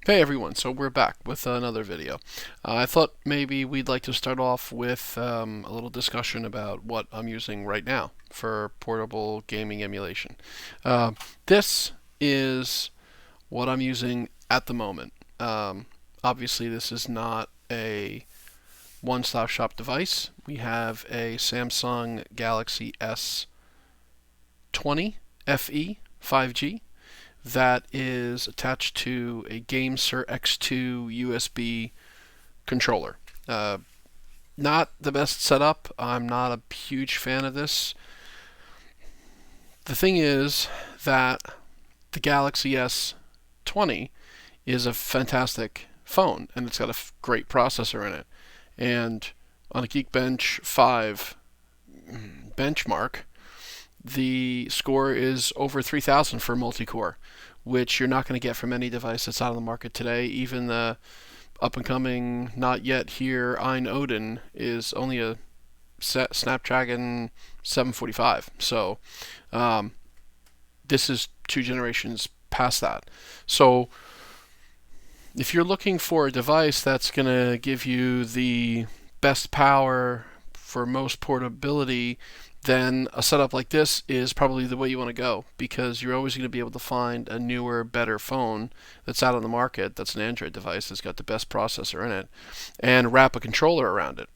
Hey everyone, so we're back with another video. I thought maybe we'd like to start off with a little discussion about what I'm using right now for portable gaming emulation. This is what I'm using at the moment. Obviously, this is not a one-stop shop device. We have a Samsung Galaxy S20 FE 5G that is attached to a GameSir X2 USB controller. Not the best setup. I'm not a huge fan of this. The thing is that the Galaxy S20 is a fantastic phone, and it's got a great processor in it. And on a Geekbench 5 benchmark, the score is over 3,000 for multi-core, which you're not going to get from any device that's out on the market today. Even the up-and-coming, not yet here, Ein Odin is only a Snapdragon 745. So this is two generations past that. So if you're looking for a device that's going to give you the best power for most portability, then a setup like this is probably the way you want to go, because you're always going to be able to find a newer, better phone that's out on the market that's an Android device that's got the best processor in it and wrap a controller around it.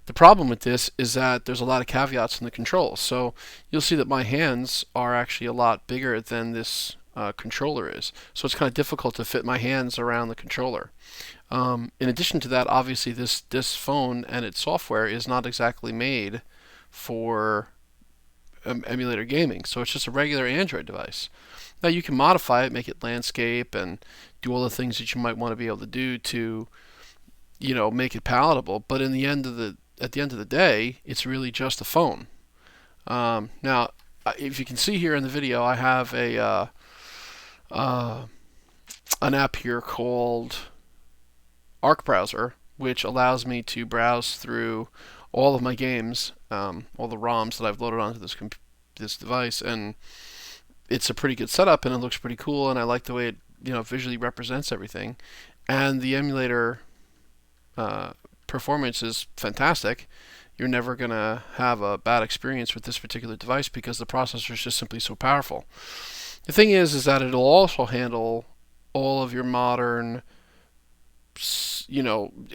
The problem with this is that there's a lot of caveats in the controls. So you'll see that my hands are actually a lot bigger than this controller is. So it's kind of difficult to fit my hands around the controller. In addition to that, obviously this phone and its software is not exactly made for emulator gaming, so it's just a regular Android device. Now you can modify it, make it landscape, and do all the things that you might want to be able to do to, make it palatable. But at the end of the day, it's really just a phone. Now, if you can see here in the video, I have an app here called Arc Browser, which allows me to browse through all of my games, all the ROMs that I've loaded onto this device, and it's a pretty good setup, and it looks pretty cool, and I like the way it visually represents everything, and the emulator performance is fantastic. You're never gonna have a bad experience with this particular device because the processor is just simply so powerful. The thing is that it'll also handle all of your modern,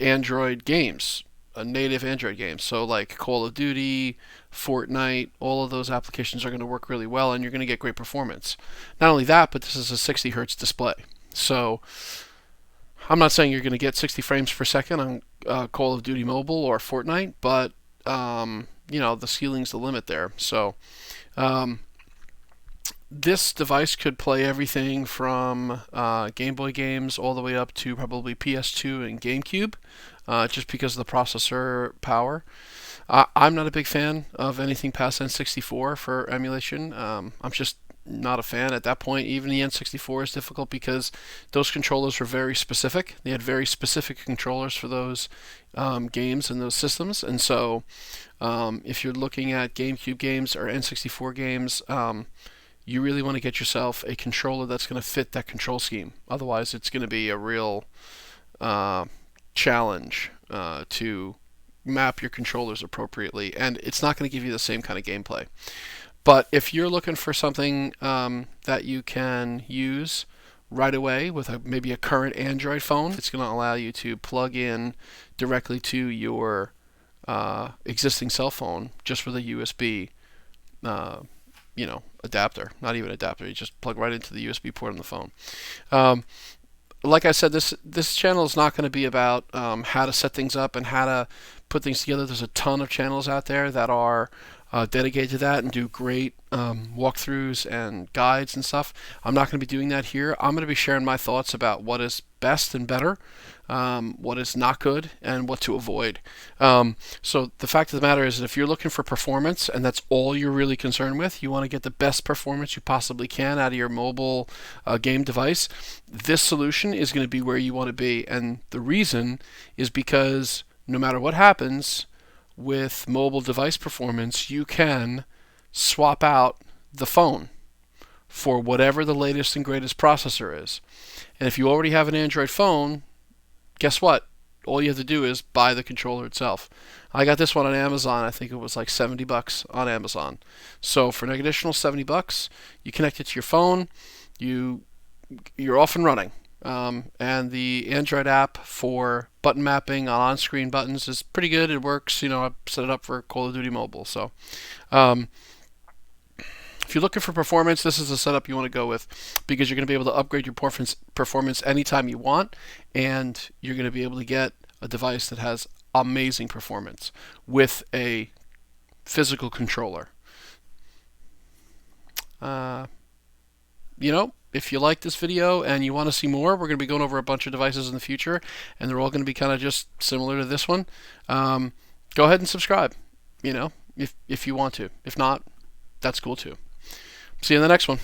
Android games, native Android games. So like Call of Duty, Fortnite, all of those applications are going to work really well, and you're going to get great performance. Not only that, but this is a 60 hertz display. So I'm not saying you're going to get 60 frames per second on Call of Duty Mobile or Fortnite, but the ceiling's the limit there. So this device could play everything from Game Boy games all the way up to probably PS2 and GameCube, just because of the processor power. I'm not a big fan of anything past N64 for emulation. I'm just not a fan at that point. Even the N64 is difficult because those controllers were very specific. They had very specific controllers for those games and those systems. And so if you're looking at GameCube games or N64 games, you really want to get yourself a controller that's going to fit that control scheme. Otherwise, it's going to be a real challenge to map your controllers appropriately, and it's not going to give you the same kind of gameplay. But if you're looking for something that you can use right away with maybe a current Android phone, it's going to allow you to plug in directly to your existing cell phone just with a USB adapter. Not even adapter, you just plug right into the USB port on the phone. Like I said, this channel is not going to be about how to set things up and how to put things together. There's a ton of channels out there that are dedicated to that and do great walkthroughs and guides and stuff. I'm not going to be doing that here. I'm going to be sharing my thoughts about what is best and better, what is not good, and what to avoid. So the fact of the matter is that if you're looking for performance and that's all you're really concerned with, you want to get the best performance you possibly can out of your mobile game device, this solution is going to be where you want to be. And the reason is because no matter what happens with mobile device performance, you can swap out the phone for whatever the latest and greatest processor is. And if you already have an Android phone, guess what? All you have to do is buy the controller itself. I got this one on Amazon. I think it was like $70 on Amazon. So for an additional $70, you connect it to your phone, you're off and running. And the Android app for button mapping on-screen buttons is pretty good. It works. I've set it up for Call of Duty Mobile. So if you're looking for performance, this is the setup you want to go with, because you're going to be able to upgrade your performance anytime you want, and you're going to be able to get a device that has amazing performance with a physical controller. If you like this video and you want to see more, we're going to be going over a bunch of devices in the future, and they're all going to be kind of just similar to this one. Go ahead and subscribe, if you want to. If not, that's cool too. See you in the next one.